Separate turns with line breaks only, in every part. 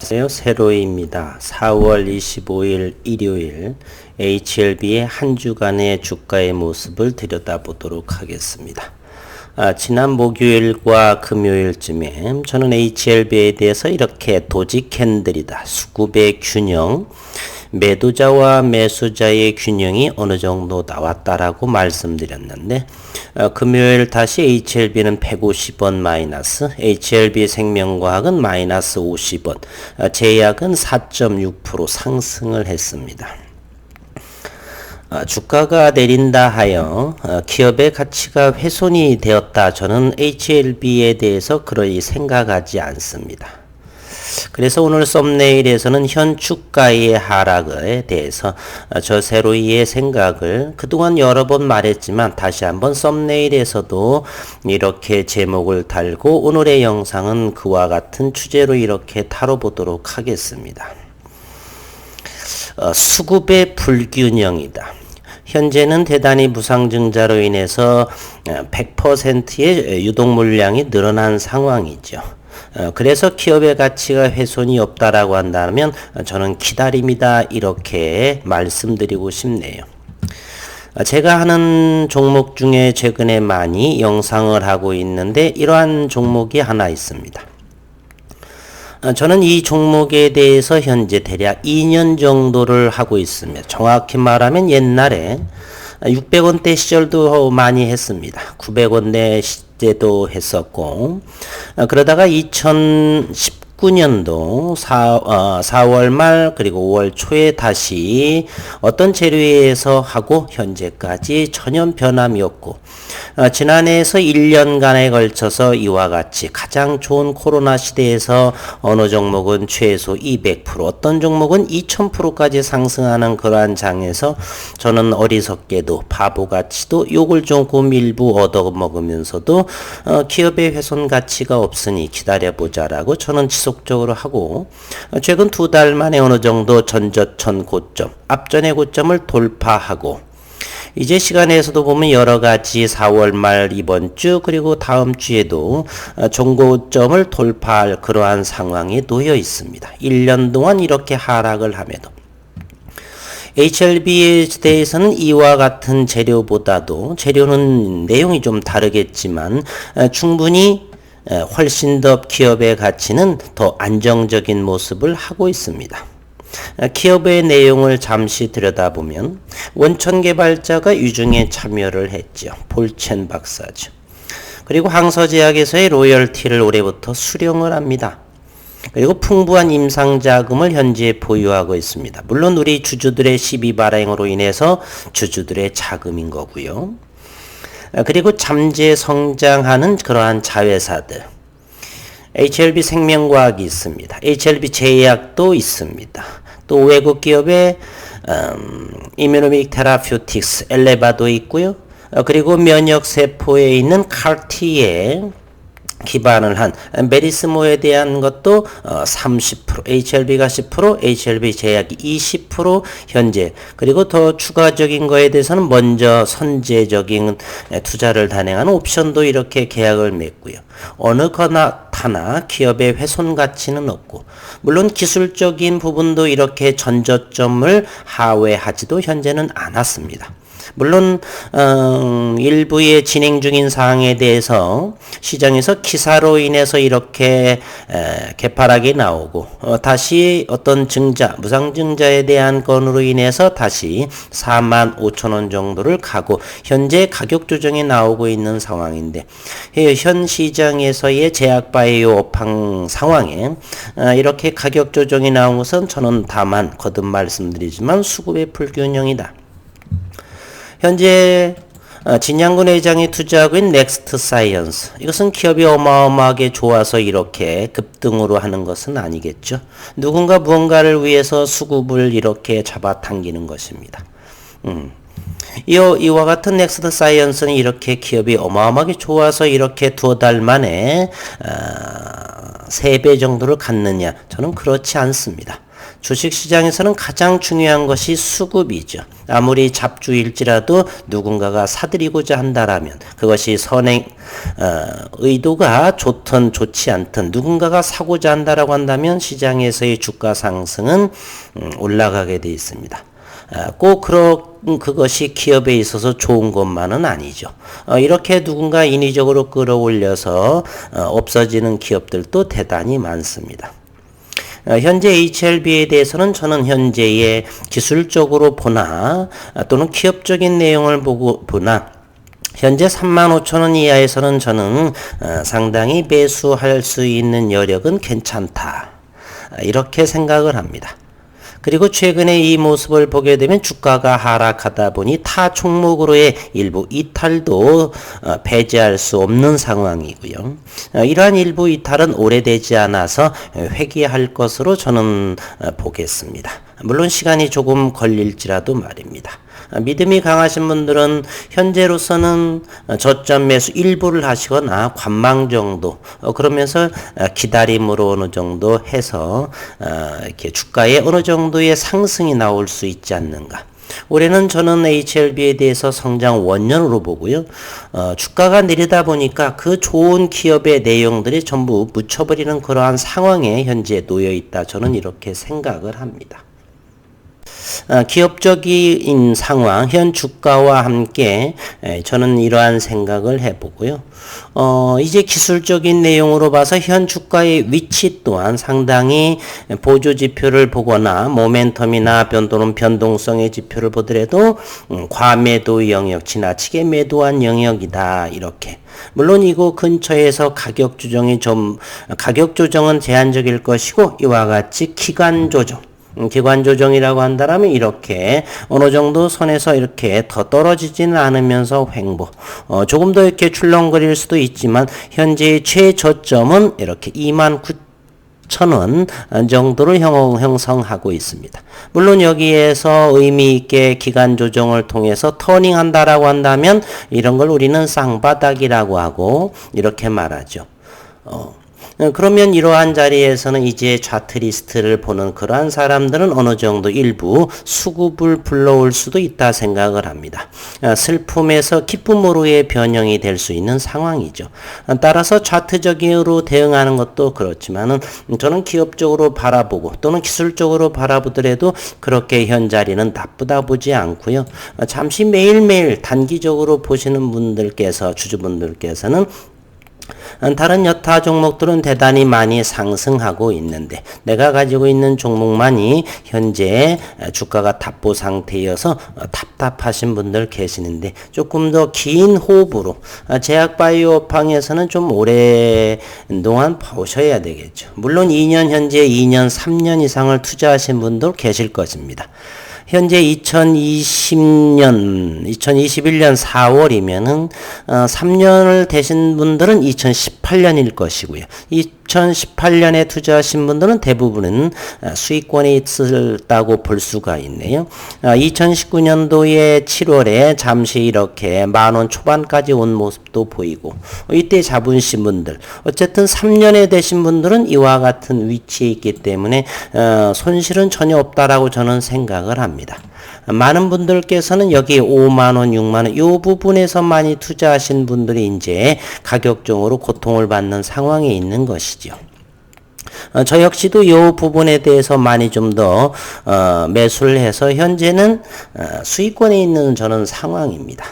안녕하세요. 세로이입니다. 4월 25일 일요일 HLB의 한 주간의 주가의 모습을 들여다보도록 하겠습니다. 지난 목요일과 금요일쯤에 저는 HLB에 대해서 이렇게 도지 캔들이다. 수급의 균형, 매도자와 매수자의 균형이 어느 정도 나왔다라고 말씀드렸는데 금요일 다시 HLB는 150원 마이너스, HLB 생명과학은 마이너스 50원, 제약은 4.6% 상승을 했습니다. 주가가 내린다 하여 기업의 가치가 훼손이 되었다. 저는 HLB에 대해서 그러이 생각하지 않습니다. 그래서 오늘 썸네일에서는 현 주가의 하락에 대해서 저 세로이의 생각을 그동안 여러 번 말했지만 다시 한번 썸네일에서도 이렇게 제목을 달고 오늘의 영상은 그와 같은 주제로 이렇게 다뤄보도록 하겠습니다. 수급의 불균형이다. 현재는 대단히 무상증자로 인해서 100%의 유동 물량이 늘어난 상황이죠. 그래서 기업의 가치가 훼손이 없다라고 한다면 저는 기다림이다 이렇게 말씀드리고 싶네요. 제가 하는 종목 중에 최근에 많이 영상을 하고 있는데 이러한 종목이 하나 있습니다. 저는 이 종목에 대해서 현재 대략 2년 정도를 하고 있습니다. 정확히 말하면 옛날에 600원대 시절도 많이 했습니다. 900원대 때도 했었고 그러다가 2019년도 4월 말 그리고 5월 초에 다시 어떤 재료에서 하고 현재까지 전혀 변함이 없고 지난해에서 1년간에 걸쳐서 이와 같이 가장 좋은 코로나 시대에서 어느 종목은 최소 200%, 어떤 종목은 2000%까지 상승하는 그러한 장에서 저는 어리석게도 바보같이도 욕을 조금 일부 얻어먹으면서도 기업의 훼손 가치가 없으니 기다려보자라고 저는 지속적으로 하고 최근 2달 만에 어느 정도 전저천 고점, 앞전의 고점을 돌파하고 이제 시간에서도 보면 여러 가지 4월 말 이번 주 그리고 다음 주에도 종고점을 돌파할 그러한 상황에 놓여 있습니다. 1년 동안 이렇게 하락을 함에도 HLB에 대해서는 이와 같은 재료보다도 재료는 내용이 좀 다르겠지만 충분히 훨씬 더 기업의 가치는 더 안정적인 모습을 하고 있습니다. 기업의 내용을 잠시 들여다보면 원천 개발자가 유중에 참여를 했죠. 볼첸 박사죠. 그리고 항서제약에서의 로열티를 올해부터 수령을 합니다. 그리고 풍부한 임상자금을 현재 보유하고 있습니다. 물론 우리 주주들의 시비 발행으로 인해서 주주들의 자금인 거고요. 그리고 잠재 성장하는 그러한 자회사들. HLB 생명과학이 있습니다. HLB 제약도 있습니다. 또 외국 기업의 이뮤노믹 테라퓨틱스 엘레바도 있고요. 그리고 면역세포에 있는 칼티에 기반을 한 메리스모에 대한 것도 30%, HLB가 10%, HLB 제약이 20% 현재 그리고 더 추가적인 거에 대해서는 먼저 선제적인 투자를 단행하는 옵션도 이렇게 계약을 맺고요. 어느 거나 하나 기업의 훼손 가치는 없고 물론 기술적인 부분도 이렇게 전저점을 하회하지도 현재는 않았습니다. 물론 일부의 진행 중인 사항에 대해서 시장에서 기사로 인해서 이렇게 개파락이 나오고 다시 어떤 증자, 무상증자에 대한 건으로 인해서 다시 45,000원 정도를 가고 현재 가격 조정이 나오고 있는 상황인데 현 시장에서의 제약바이오 업황 상황에 이렇게 가격 조정이 나온 것은 저는 다만 거듭 말씀드리지만 수급의 불균형이다. 현재 진양근 회장이 투자하고 있는 넥스트 사이언스 이것은 기업이 어마어마하게 좋아서 이렇게 급등으로 하는 것은 아니겠죠. 누군가 무언가를 위해서 수급을 이렇게 잡아당기는 것입니다. 이와 같은 넥스트 사이언스는 이렇게 기업이 어마어마하게 좋아서 이렇게 두어 달 만에 3배 정도를 갖느냐? 저는 그렇지 않습니다. 주식시장에서는 가장 중요한 것이 수급이죠. 아무리 잡주일지라도 누군가가 사들이고자 한다라면 그것이 의도가 좋든 좋지 않든 누군가가 사고자 한다라고 한다면 시장에서의 주가 상승은 올라가게 되어 있습니다. 꼭 그것이 기업에 있어서 좋은 것만은 아니죠. 이렇게 누군가 인위적으로 끌어올려서 없어지는 기업들도 대단히 많습니다. 현재 HLB에 대해서는 저는 현재의 기술적으로 보나 또는 기업적인 내용을 보나 현재 35,000원 이하에서는 저는 상당히 매수할 수 있는 여력은 괜찮다. 이렇게 생각을 합니다. 그리고 최근에 이 모습을 보게 되면 주가가 하락하다 보니 타 종목으로의 일부 이탈도 배제할 수 없는 상황이고요. 이러한 일부 이탈은 오래되지 않아서 회귀할 것으로 저는 보겠습니다. 물론 시간이 조금 걸릴지라도 말입니다. 믿음이 강하신 분들은 현재로서는 저점 매수 일부를 하시거나 관망 정도 그러면서 기다림으로 어느 정도 해서 이렇게 주가에 어느 정도의 상승이 나올 수 있지 않는가. 올해는 저는 HLB에 대해서 성장 원년으로 보고요. 주가가 내리다 보니까 그 좋은 기업의 내용들이 전부 묻혀버리는 그러한 상황에 현재 놓여 있다. 저는 이렇게 생각을 합니다. 기업적인 상황, 현 주가와 함께 저는 이러한 생각을 해보고요. 이제 기술적인 내용으로 봐서 현 주가의 위치 또한 상당히 보조 지표를 보거나 모멘텀이나 또는 변동성의 지표를 보더라도 과매도 영역, 지나치게 매도한 영역이다. 이렇게. 물론 이거 근처에서 가격 조정은 제한적일 것이고 이와 같이 기간 조정이라고 한다면 이렇게 어느 정도 선에서 이렇게 더 떨어지지는 않으면서 횡보. 조금 더 이렇게 출렁거릴 수도 있지만 현재의 최저점은 이렇게 29,000원 정도를 형성하고 있습니다. 물론 여기에서 의미 있게 기간 조정을 통해서 터닝한다라고 한다면 이런 걸 우리는 쌍바닥이라고 하고 이렇게 말하죠. 그러면 이러한 자리에서는 이제 차트 리스트를 보는 그러한 사람들은 어느 정도 일부 수급을 불러올 수도 있다 생각을 합니다. 슬픔에서 기쁨으로의 변형이 될 수 있는 상황이죠. 따라서 차트적으로 대응하는 것도 그렇지만은 저는 기업적으로 바라보고 또는 기술적으로 바라보더라도 그렇게 현 자리는 나쁘다 보지 않고요. 잠시 매일매일 단기적으로 보시는 분들께서 주주분들께서는 다른 여타 종목들은 대단히 많이 상승하고 있는데 내가 가지고 있는 종목만이 현재 주가가 답보 상태여서 답답하신 분들 계시는데 조금 더 긴 호흡으로 제약바이오팡에서는 좀 오랫동안 보셔야 되겠죠. 물론 2년 현재 2년 3년 이상을 투자하신 분도 계실 것입니다. 현재 2021년 4월이면은 3년을 되신 분들은 2018년일 것이고요. 2018년에 투자하신 분들은 대부분은 수익권이 있었다고 볼 수가 있네요. 2019년도에 7월에 잠시 이렇게 10,000원 초반까지 온 모습도 보이고 이때 잡으신 분들 어쨌든 3년에 되신 분들은 이와 같은 위치에 있기 때문에 손실은 전혀 없다라고 저는 생각을 합니다. 많은 분들께서는 여기 50,000원, 60,000원 이 부분에서 많이 투자하신 분들이 이제 가격적으로 고통을 받는 상황에 있는 것이죠. 저 역시도 이 부분에 대해서 많이 좀 더 매수를 해서 현재는 수익권에 있는 저는 상황입니다.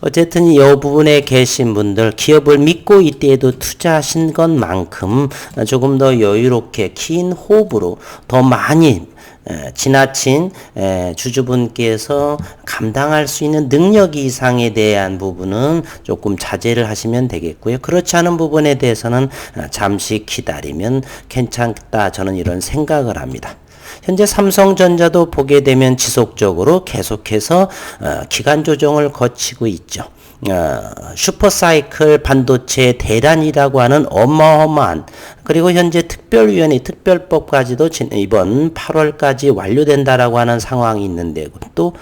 어쨌든 이 부분에 계신 분들 기업을 믿고 이때에도 투자하신 것만큼 조금 더 여유롭게 긴 호흡으로 더 많이 지나친 주주분께서 감당할 수 있는 능력 이상에 대한 부분은 조금 자제를 하시면 되겠고요. 그렇지 않은 부분에 대해서는 잠시 기다리면 괜찮다. 저는 이런 생각을 합니다. 현재 삼성전자도 보게 되면 지속적으로 계속해서 기간 조정을 거치고 있죠. 슈퍼사이클 반도체 대란이라고 하는 어마어마한 그리고 현재 특별위원회 특별법까지도 이번 8월까지 완료된다라고 하는 상황이 있는데 또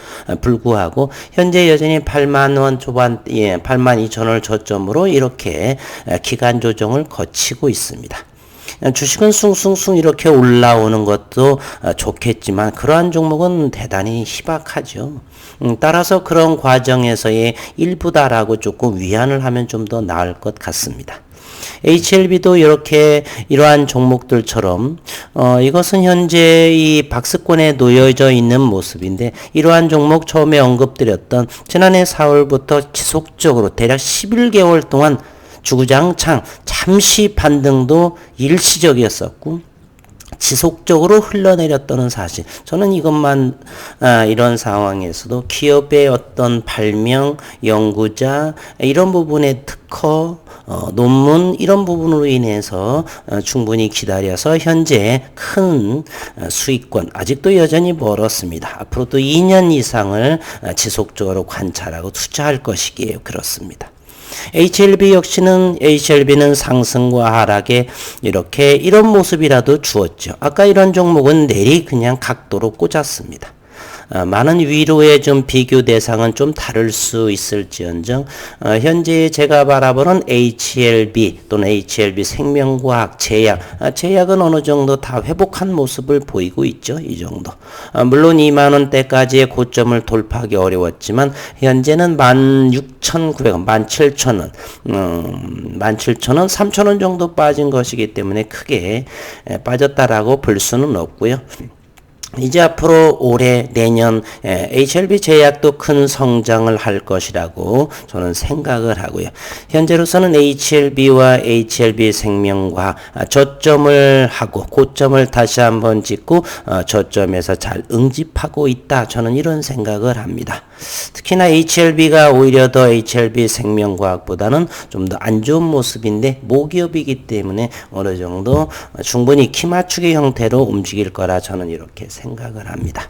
불구하고 현재 여전히 80,000원 초반 82,000원을 저점으로 이렇게 기간 조정을 거치고 있습니다. 주식은 숭숭숭 이렇게 올라오는 것도 좋겠지만 그러한 종목은 대단히 희박하죠. 따라서 그런 과정에서의 일부다라고 조금 위안을 하면 좀 더 나을 것 같습니다. HLB도 이렇게 이러한 종목들처럼 이것은 현재 이 박스권에 놓여져 있는 모습인데 이러한 종목 처음에 언급드렸던 지난해 4월부터 지속적으로 대략 11개월 동안 주구장창 잠시 반등도 일시적이었었고 지속적으로 흘러내렸다는 사실. 저는 이것만 이런 상황에서도 기업의 어떤 발명, 연구자 이런 부분의 특허, 논문 이런 부분으로 인해서 충분히 기다려서 현재 큰 수익권 아직도 여전히 멀었습니다. 앞으로도 2년 이상을 지속적으로 관찰하고 투자할 것이기에 그렇습니다. HLB는 상승과 하락에 이렇게 이런 모습이라도 주었죠. 아까 이런 종목은 내리 그냥 각도로 꽂았습니다. 많은 위로의 좀 비교 대상은 좀 다를 수 있을지언정 현재 제가 바라보는 HLB 또는 HLB 생명과학, 제약은 어느 정도 다 회복한 모습을 보이고 있죠. 이 정도. 물론 2만원대까지의 고점을 돌파하기 어려웠지만 현재는 16,900원, 17,000원, 17,000원, 3,000원 정도 빠진 것이기 때문에 크게 빠졌다라고 볼 수는 없고요. 이제 앞으로 올해 내년 HLB 제약도 큰 성장을 할 것이라고 저는 생각을 하고요. 현재로서는 HLB와 HLB 생명과 저점을 하고 고점을 다시 한번 찍고 저점에서 잘 응집하고 있다. 저는 이런 생각을 합니다. 특히나 HLB가 오히려 더 HLB 생명과학보다는 좀 더 안 좋은 모습인데 모기업이기 때문에 어느 정도 충분히 키 맞추기 형태로 움직일 거라 저는 이렇게 생각을 합니다.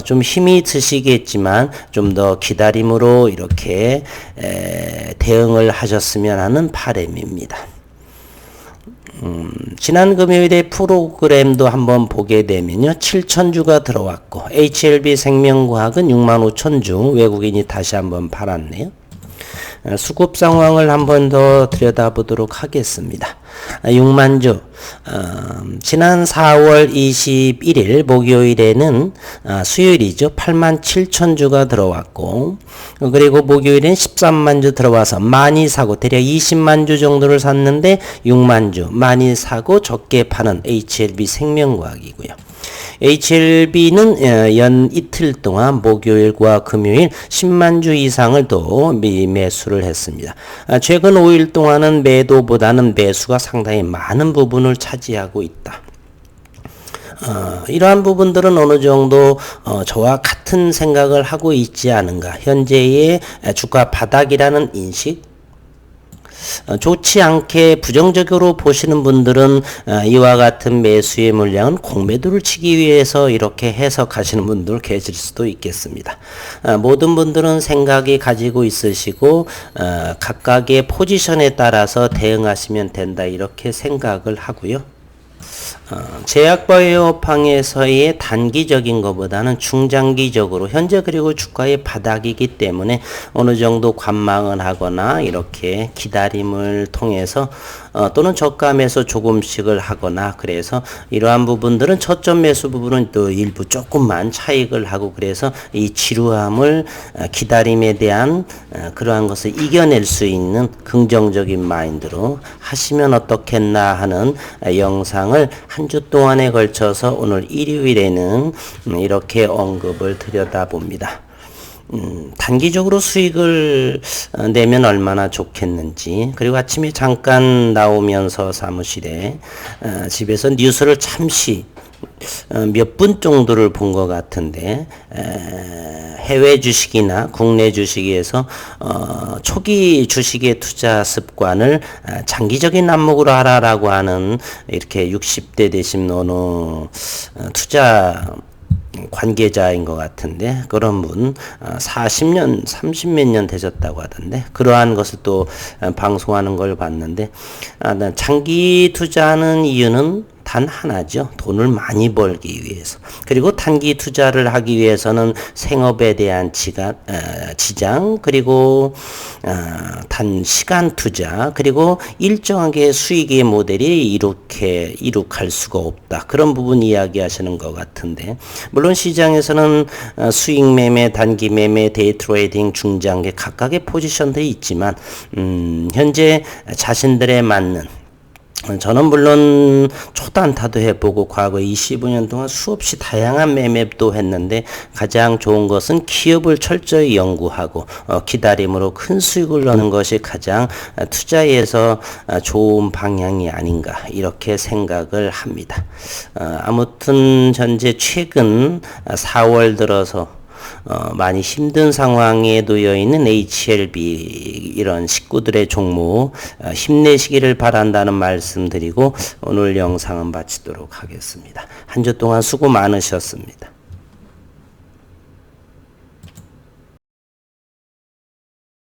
좀 힘이 드시겠지만 좀 더 기다림으로 이렇게 대응을 하셨으면 하는 바람입니다. 지난 금요일에 프로그램도 한번 보게 되면요. 7,000주가 들어왔고 HLB 생명과학은 65,000주 외국인이 다시 한번 팔았네요. 수급 상황을 한번 더 들여다보도록 하겠습니다. 6만주 지난 4월 21일 목요일에는 수요일이죠. 87,000주가 들어왔고 그리고 목요일엔 13만주 들어와서 많이 사고 대략 20만주 정도를 샀는데 6만주 많이 사고 적게 파는 HLB 생명과학이고요. HLB는 연 이틀 동안 목요일과 금요일 10만주 이상을 또 매수를 했습니다. 최근 5일 동안은 매도보다는 매수가 상당히 많은 부분을 차지하고 있다. 이러한 부분들은 어느 정도 저와 같은 생각을 하고 있지 않은가. 현재의 주가 바닥이라는 인식 좋지 않게 부정적으로 보시는 분들은 이와 같은 매수의 물량은 공매도를 치기 위해서 이렇게 해석하시는 분들 계실 수도 있겠습니다. 모든 분들은 생각이 가지고 있으시고 각각의 포지션에 따라서 대응하시면 된다 이렇게 생각을 하고요. 제약바이오팡에서의 단기적인 것보다는 중장기적으로 현재 그리고 주가의 바닥이기 때문에 어느 정도 관망을 하거나 이렇게 기다림을 통해서 또는 저가매수 조금씩을 하거나 그래서 이러한 부분들은 초점 매수 부분은 또 일부 조금만 차익을 하고 그래서 이 지루함을 기다림에 대한 그러한 것을 이겨낼 수 있는 긍정적인 마인드로 하시면 어떻겠나 하는 영상을 한 주 동안에 걸쳐서 오늘 일요일에는 이렇게 언급을 들여다봅니다. 단기적으로 수익을 내면 얼마나 좋겠는지 그리고 아침에 잠깐 나오면서 사무실에 집에서 뉴스를 잠시 몇 분 정도를 본 것 같은데 해외 주식이나 국내 주식에서 초기 주식의 투자 습관을 장기적인 안목으로 하라라고 하는 이렇게 60대 되신 어느 투자 관계자인 것 같은데 그런 분 40년 30몇 년 되셨다고 하던데 그러한 것을 또 방송하는 걸 봤는데 장기 투자하는 이유는 단 하나죠. 돈을 많이 벌기 위해서. 그리고 단기 투자를 하기 위해서는 생업에 대한 지장 그리고 단시간 투자 그리고 일정하게 수익의 모델이 이렇게 이룩할 수가 없다. 그런 부분 이야기하시는 것 같은데 물론 시장에서는 수익 매매, 단기 매매, 데이 트레이딩, 중장기 각각의 포지션들이 있지만 현재 자신들에 맞는 저는 물론 초단타도 해보고 과거 25년 동안 수없이 다양한 매매도 했는데 가장 좋은 것은 기업을 철저히 연구하고 기다림으로 큰 수익을 얻는 것이 가장 투자에서 좋은 방향이 아닌가 이렇게 생각을 합니다. 아무튼 현재 최근 4월 들어서 많이 힘든 상황에 놓여 있는 HLB 이런 식구들의 종목 힘내시기를 바란다는 말씀드리고 오늘 영상은 마치도록 하겠습니다. 한 주 동안 수고 많으셨습니다.